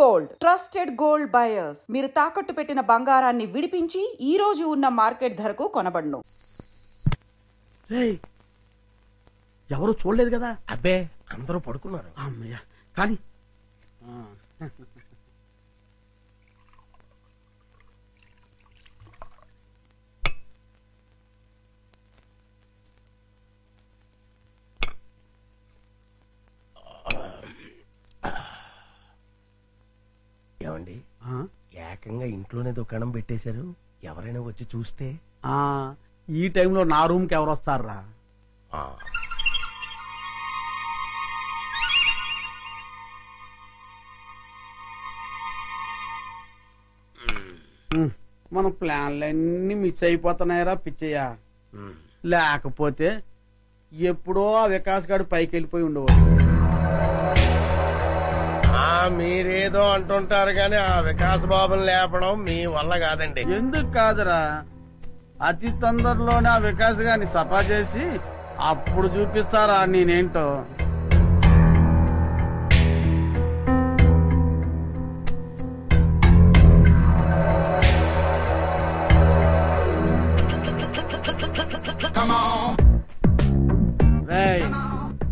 Gold, trusted gold buyers. మీరు తాకట్టు పెట్టిన బంగారాన్ని విడిపించి ఈ రోజు ఉన్న మార్కెట్ ధరకు కొనబడును. ఎవరు చూడలేదు కదా? అబ్బే, అందరూ పడుకున్నారు. అమ్మయ్య, కానీ ఏమండి, ఏకంగా ఇంట్లోనే దుకాణం పెట్టేశారు. ఎవరైనా వచ్చి చూస్తే? ఈ టైంలో నా రూమ్కి ఎవరు వస్తారా? మన ప్లాన్లన్నీ మిస్ అయిపోతున్నాయరా పిచ్చయ్యా. లేకపోతే ఎప్పుడో ఆ వికాస్ గారు పైకి వెళ్ళిపోయి ఉండేవాడు. మీరేదో అంటుంటారు గాని ఆ వికాస్ బాబుని లేపడం మీ వల్ల కాదండి. ఎందుకు కాదురా, అతి తొందరలోనే ఆ వికాస్ గారిని సఫా చేసి అప్పుడు చూపిస్తారా నేనేంటో.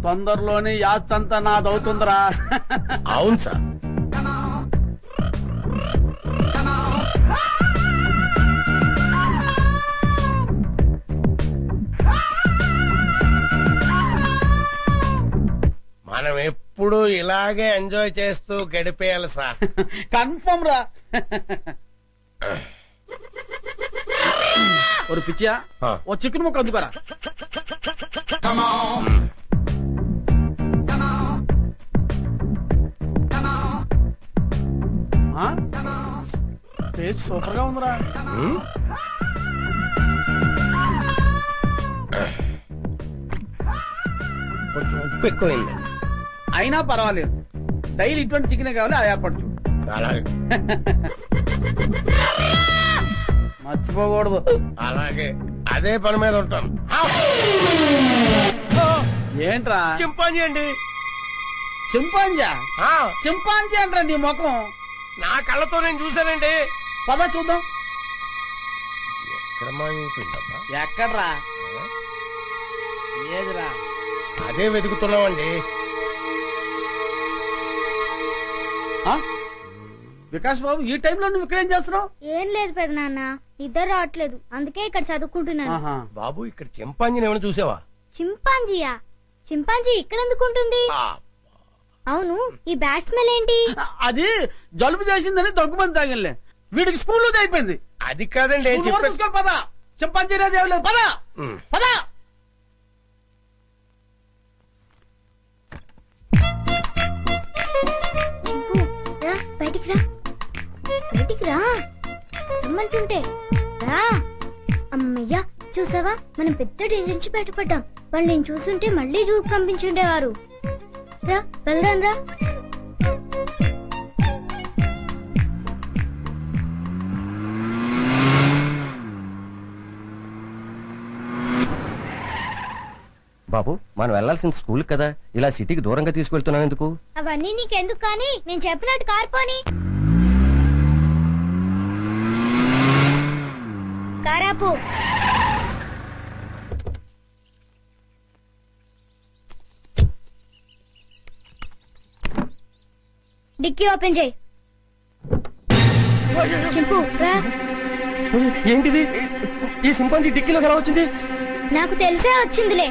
తొందరలోనే యాత్రంతా నాదవుతుందిరా. అవును సార్. మనం ఎప్పుడు ఇలాగే ఎంజాయ్ చేస్తూ గడిపేయాలి సార్. కన్ఫర్మ్ రా. ఒక పిచ్చియా, ఓ చికెన్ ముక్క అందుకోరా. టేస్ట్ సూపర్ గా ఉందిరా. కొంచెం ఉప్పు ఎక్కువైంది. అయినా పర్వాలేదు, డైలీ ఇటువంటి చికెన్ కావాలి. ఆ ఏర్పాటు చూడు. అలాగే. మర్చిపోకూడదు. అలాగే, అదే పని మీద ఉంటాను. ఏంట్రా? చింపాంజీ అండి. చింపాంజా? చింపాంజీ అంటారా నీ ముఖం? నా కళ్ళతో నేను చూశానండి. పద చూద్దాం. ఎక్కడ్రా? ఏదిరా? అదే వెతుకుతున్నామండి. వికాస్ బాబు, ఈ టైంలో నువ్వు ఇక్కడేం చేస్తున్నావు? ఏం లేదు పెద్ద నాన్న, ఇద్దరు రావట్లేదు, అందుకే ఇక్కడ చదువుకుంటున్నాను. బాబు, ఇక్కడ చింపాంజీని ఏమైనా చూసావా? చింపాంజీయా? చింపాంజీ ఇక్కడ ఎందుకుంటుంది? అవును, ఈ బ్యాట్ స్మెల్ ఏంటి? అది జలుబు చేసిందని దగ్గుమంది తాగిలే. వీడికి స్కూల్ అయిపోయింది. అది కాదండి. పద, చింపాంజీ లేదు. పద పద. బయటికి రా, బయటికి రా రమ్మంటుంటే రా. అమ్మయ్యా, చూసావా, మనం పెద్ద డేంజర్ నుంచి బయటపడ్డాం. వాళ్ళు నేను చూస్తుంటే మళ్ళీ జూకి పంపించుండేవారు. రా, వెళ్దాం రా. బాబు, మనం వెళ్లాల్సిన స్కూల్ కదా, ఇలా సిటీకి దూరంగా తీసుకెళ్తున్నావు ఎందుకు? అవన్నీ నీకెందుకు కానీ, నేను చెప్పినట్టు కారుపోని. కారాపు. డిక్కీ ఓపెన్ చేయి. చింపు రా. ఏంటిది? ఈ సింపాంజీ డిక్కీలో ఎలా వచ్చింది? నాకు తెలిసే వచ్చిందిలే.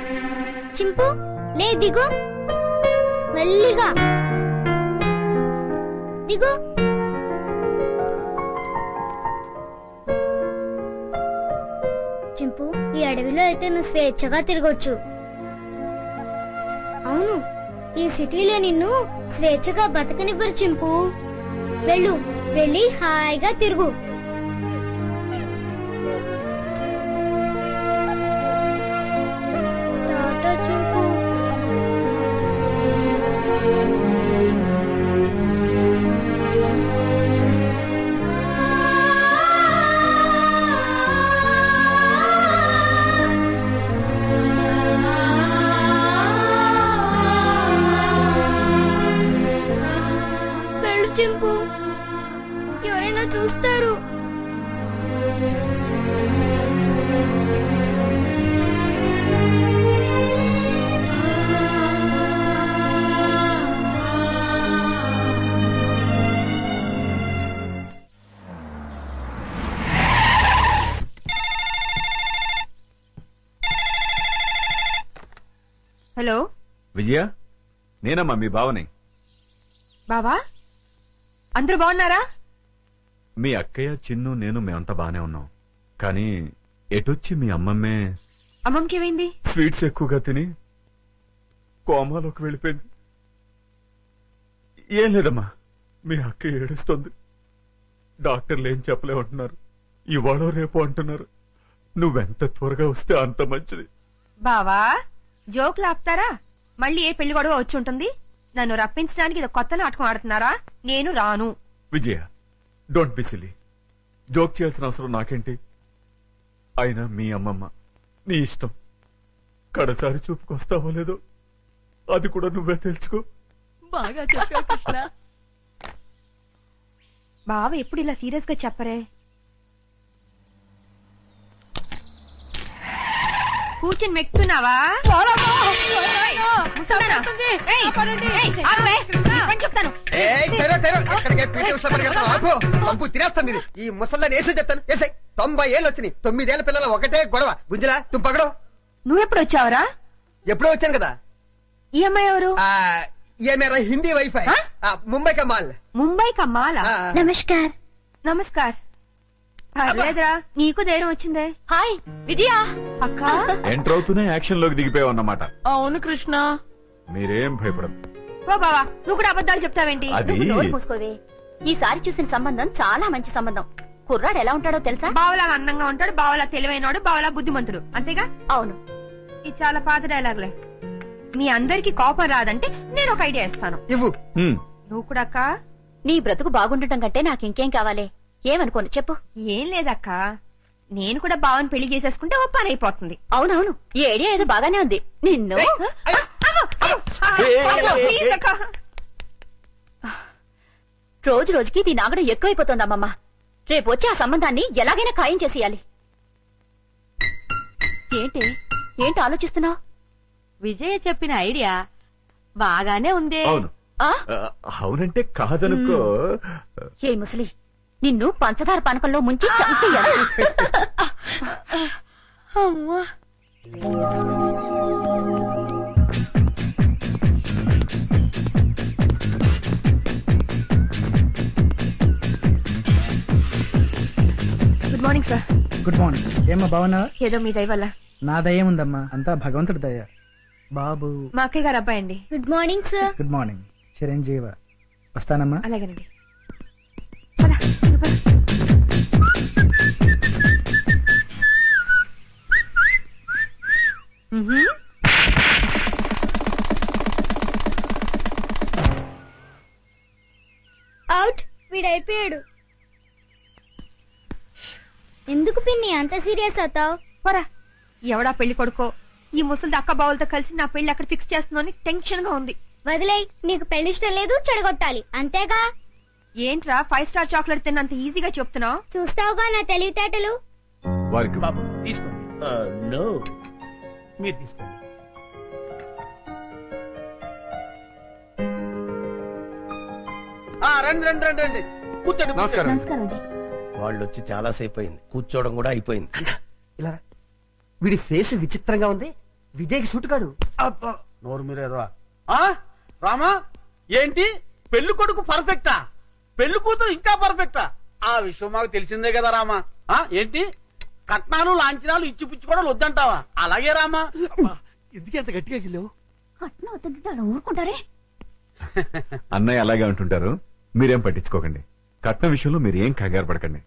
చింపు లే, దిగు, మెల్లిగా దిగు. చింపు, ఈ అడవిలో అయితే నువ్వు స్వేచ్ఛగా తిరగొచ్చు. అవును, ఈ సిటీలో నిన్ను స్వేచ్ఛగా బతకనివ్వరు చింపు. వెళ్ళు, వెళ్ళి హాయిగా తిరుగు. టాటా చింపు. చింపు. ఎందుకు ఎవరైనా చూస్తారు. హలో విజయ, నేనమ్మా మీ బావని. బావా, అందరూ బాగున్నారా? మీ అక్కయ్య, చిన్ను, నేను మేమంతా బానే ఉన్నాం. కానీ ఎటొచ్చి మీ అమ్మమ్మే అమ్మమ్మకి ఏమైంది? స్వీట్స్ ఎక్కువగా తిని కోమాలోకి వెళ్ళిపోయింది. ఏం లేదమ్మా, మీ అక్క ఏడుస్తోంది. డాక్టర్లు ఏం చెప్పలేమంటున్నారు. ఇవాళ రేపు అంటున్నారు. నువ్వెంత త్వరగా వస్తే అంత మంచిది. బావా, జోకులు ఆపుతారా? మళ్ళీ ఏ పెళ్లి గొడవ వచ్చి ఉంటుంది. నన్ను రప్పించడానికి ఇది కొత్త నాటకం ఆడుతున్నారా? నేను రాను. విజయ, డోంట్ బి సిల్లీ. జోక్ చేయాల్సిన అవసరం నాకేంటి? అయినా మీ అమ్మమ్మ, నీ ఇష్టం. కడసారి చూపుకొస్తావో లేదో అది కూడా నువ్వే తెలుసుకో. బాగా చెప్పావు కృష్ణ. బావ ఎప్పుడు ఇలా సీరియస్ గా చెప్పరే. కూర్చొని మెక్కుతున్నావా? చెప్తాను. తినేస్తాను. ఈ ముసల్దాన్ని వేసే చెప్తాను. వేసాయి 90 ఏళ్ళు వచ్చినాయి. 9 ఏళ్ల పిల్లల ఒకటే గొడవ. గుంజలా తుంపగడం. నువ్వెప్పుడు వచ్చావరా? ఎప్పుడో వచ్చాను కదా. ఈ అమ్మాయి ఎవరు? ये मेरा हिंदी वाइफ है. मुंबई का माल. ముంబై కమ్మాలా? నమస్కార్. నమస్కార్. పర్లేదురా, నీకు ధైర్యం వచ్చిందే. హాయ్ విజయ. అక్క ఎంటర్ అవుతూనే యాక్షన్ లోకి దిగిపోయావన్నమాట. అవును కృష్ణ. మీరేం భయపడదు. ఓ బావా, నువ్వు కూడా అబద్ధాలు చెప్తావేంటి? అది నువ్వు నోరు మూసుకోవే. ఈసారి చూసిన సంబంధం చాలా మంచి సంబంధం. కుర్రాడు ఎలా ఉంటాడో తెలుసా? బావలా అందంగా ఉంటాడు, బావలా తెలివైనడు, బావలా బుద్ధిమంతుడు. అంతేగా? అవును. ఇది చాలా పాత డైలాగులే. మీ అందరికి కోపం రాదంటే నేను ఒక ఐడియా ఇస్తాను. ఇవ్వు. నువ్వు కూడా అక్క. నీ బ్రతుకు బాగుండటం కంటే నాకింకేం కావాలి? ఏమనుకోను చెప్పు. ఏం లేదక్క, నేను కూడా బావని పెళ్లి చేసేసుకుంటే ఓ పని అయిపోతుంది. అవునవును, ఈ ఐడియా ఏదో బాగానే ఉంది. నిన్ను ప్లీజ్ అక్క. రోజు రోజుకి దీని ఆగడం ఎక్కువైపోతుంది అమ్మమ్మ. రేపు వచ్చి ఆ సంబంధాన్ని ఎలాగైనా ఖాయం చేసేయాలి. ఏంటి ఆలోచిస్తున్నావు? విజయ చెప్పిన ఐడియా బాగానే ఉందే. అవును. అవునంటే కాదనుకో. ఏ ముసలి, నిన్ను పంచదార పానకంలో ముంచి చంపేయాలి. Good morning sir. Good morning. ఏమ్మా బాగున్నావా? ఏదో మీ దయ వల్ల. నా దయ ఉందమ్మా, అంతా భగవంతుడి దయ. బాబు మా అక్కయ్య గారు అబ్బాయి అండి. Good morning sir. Good morning. చిరంజీవ. వస్తానమ్మా. అలాగేనండి. అవుట్. వీడైపోయాడు. ఎందుకు పిన్ని అంత సీరియస్ అవుతావు? పోరా. ఎవడా పెళ్లి కొడుకో ఈ ముసలి అక్క బావులతో కలిసి నా పెళ్లి అక్కడ ఫిక్స్ చేస్తుందని టెన్షన్ గా ఉంది. వదిలేయ్. నీకు పెళ్లి ఇష్టం లేదు, చెడగొట్టాలి అంతేగా. ఏంట్రా 5 స్టార్ చాక్లెట్ తిన్నంత ఈజీగా చెప్తున్నావు? చూస్తావుగా నా తెలివితేటలు. వారికి బాబు తీసుకోండి. నో, మీరు తీసుకోండి. రండి రండి రండి రండి, కూర్చోండి. నమస్కారం. నమస్కారం అండి. వాళ్ళు వచ్చి చాలా సేపు అయింది. కూర్చోవడం కూడా అయిపోయింది. ఇలా వీడి ఫేస్ విచిత్రంగా ఉంది. విజయ్కి సూట్ కాడు. నోరు మీరేదో. రామా, ఏంటి పెళ్లి కొడుకు పర్ఫెక్టా? పెళ్లి కూతురు ఇంకా పర్ఫెక్టా? ఆ విషయం మాకు తెలిసిందే కదా రామా. ఏంటి కట్నాలు లాంఛనాలు ఇచ్చి పుచ్చుకోవడం వద్దంటావా? అలాగే రామా. ఎందుకు ఎంత గట్టిగా గిల్లావు? కట్నం వద్దంటే అలా ఊరుకుంటారే. అన్నయ్య అలాగే అంటుంటారు, మీరేం పట్టించుకోకండి. కట్నం విషయంలో మీరు ఏం కంగారు పడకండి.